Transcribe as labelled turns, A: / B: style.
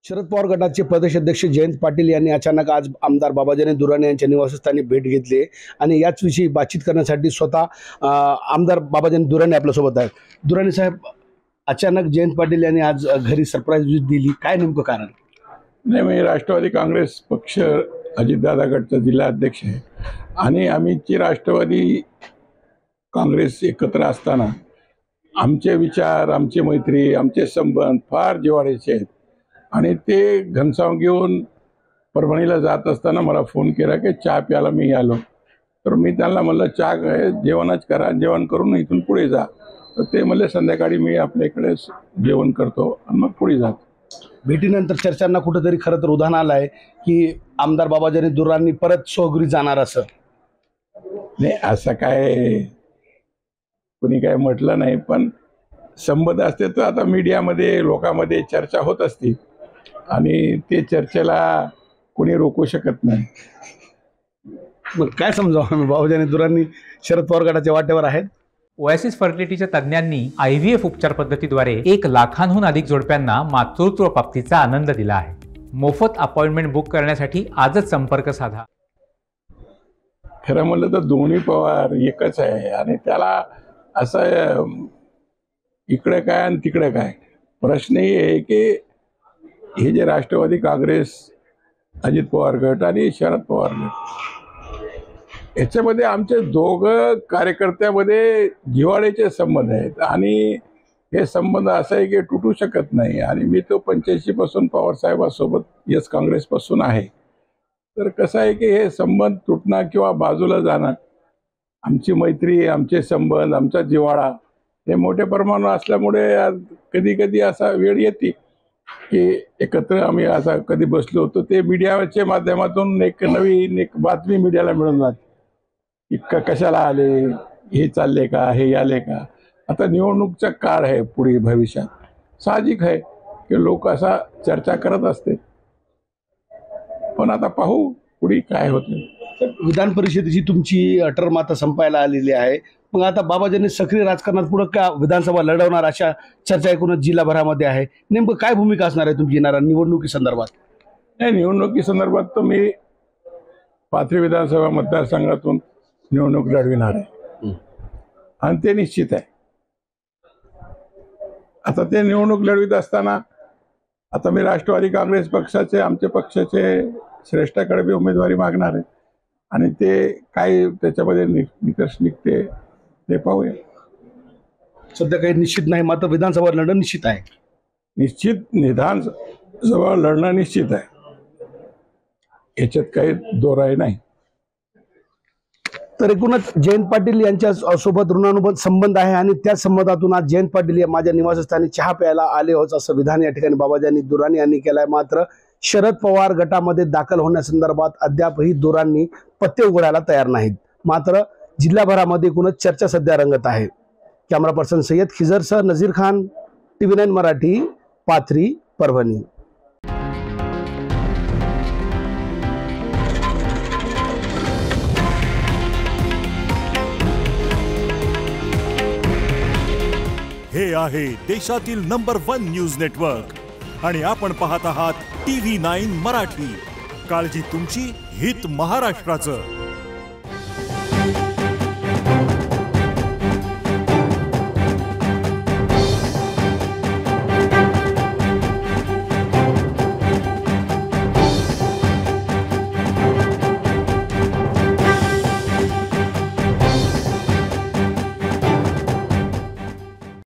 A: शरद पवार गटाचे प्रदेशाध्यक्ष जयंत पाटील यांनी अचानक आज आमदार बाबाजानी दुर्राणी यांच्या निवासस्थानी भेट घेतली आणि याचविषयी बातचीत करण्यासाठी स्वतः आमदार बाबाजानी दुर्राणी आपल्यासोबत आहेत. दुर्राणी साहेब, अचानक जयंत पाटील यांनी आज घरी सरप्राईज विजिट दिली, काय नेमकं कारण?
B: नाही, मी राष्ट्रवादी काँग्रेस पक्ष अजितदादा गटचा जिल्हा अध्यक्ष आहे आणि आम्हीची राष्ट्रवादी काँग्रेस एकत्र असताना आमचे विचार, आमची मैत्री, आमचे संबंध फार जिव्हाळ्याचे आहेत आणि ते घनसावून घेऊन परभणीला जात असताना मला फोन केला की चहा प्यायला मी आलो. तर मी त्यांना म्हणलं चहा काय, जेवणच करा, जेवण करून इथून पुढे जा. तर ते म्हणले संध्याकाळी मी आपल्याकडे जेवण करतो आणि मग पुढे जातो.
A: भेटीनंतर चर्चांना कुठेतरी खरं तर उधाण आलं आहे की आमदार बाबाजानी दुर्राणी परत स्वगृही जाणार असं.
B: नाही, असं काय कुणी काय म्हटलं नाही, पण संबंध असते तर आता मीडियामध्ये लोकांमध्ये चर्चा होत असते आणि ते चर्चेला कोणी रोखू शकत नाही.
A: मग काय समजावं आम्ही, बाबाजानी दुर्राणी शरद पवार गटाच्या वाटेवर आहेत?
C: ओएसिस फर्टिलिटीच्या तज्ज्ञांनी IVF उपचार पद्धतीद्वारे 1 लाखांहून अधिक जोडप्यांना मातृत्व प्राप्तीचा आनंद दिला आहे. मोफत अपॉइंटमेंट बुक करण्यासाठी आजच संपर्क साधा.
B: खरं म्हणलं तर दोन्ही पवार एकच आहे आणि त्याला असं इकडे काय आणि तिकडे काय प्रश्न हे आहे की हे जे राष्ट्रवादी काँग्रेस, अजित पवार गट आणि शरद पवार गट, याच्यामध्ये आमचे दोघं कार्यकर्त्यामध्ये जिव्हाळ्याचे संबंध आहेत आणि हे संबंध असं आहे की तुटू शकत नाही. आणि मी तो 85 पासून पवारसाहेबांसोबत यस काँग्रेसपासून आहे. तर कसं आहे की हे संबंध तुटणं किंवा बाजूला जाणं, आमची मैत्री, आमचे संबंध, आमचा जिव्हाळा हे मोठ्या प्रमाणावर असल्यामुळे कधी कधी असा वेळ येते की एकत्र आम्ही असा कधी बसलो होतो. ते मीडियाच्या माध्यमातून एक नवीन बातमी मीडियाला मिळून जाते की कशाला आले, हे चालले का, हे आले का. आता निवडणूकचा काळ आहे, पुढे भविष्यात साहजिक आहे की लोक असा चर्चा करत असते, पण आता पाहू पुढे काय होते.
A: विधान परिषदेची तुमची टर्म आता संपायला आलेली आहे, मग आता बाबाजानी सक्रिय राजकारणात पुढे का विधानसभा लढवणार अशा चर्चा एकूणच जिल्हाभरामध्ये आहे. नेमकं काय भूमिका असणार आहे तुमची येणाऱ्या निवडणुकी संदर्भात?
B: नाही, निवडणुकी संदर्भात तर मी पाथरी विधानसभा मतदारसंघातून निवडणूक लढविणार आहे आणि ते निश्चित आहे. आता ते निवडणूक लढवित असताना आता मी राष्ट्रवादी काँग्रेस पक्षाचे, आमच्या पक्षाचे श्रेष्ठाकडे बी उमेदवारी मागणार आहे आणि ते काय त्याच्यामध्ये निकष निघते ते पाहूया.
A: सध्या काही निश्चित नाही, मात्र विधानसभा लढणं निश्चित आहे.
B: निश्चित विधानसभा लढणं निश्चित आहे, याच्यात काही दोराय नाही.
A: तर एकूणच जयंत पाटील यांच्या सोबत ऋणानुबंध संबंध आहे आणि त्या संबंधातून आज जयंत पाटील माझ्या निवासस्थानी चहा प्यायला आले होत असं विधान या ठिकाणी बाबाजानी दुर्राणी यांनी केलंय. मात्र शरद पवार गटामध्ये दाखल होण्यासंदर्भात अद्यापही दुर्राणी पत्ते उघडायला तयार नाहीत. मात्र जिल्हाभरामध्ये एकूणच चर्चा सध्या रंगत आहे. कॅमेरा पर्सन सय्यद खिजरसह नजीर खान, TV9 मराठी, पाथरी, परभणी.
D: हे आहे देशातील नंबर 1 न्यूज नेटवर्क आणि आपण पाहत आहात TV9 मराठी. काळजी तुमची, हित महाराष्ट्राचं.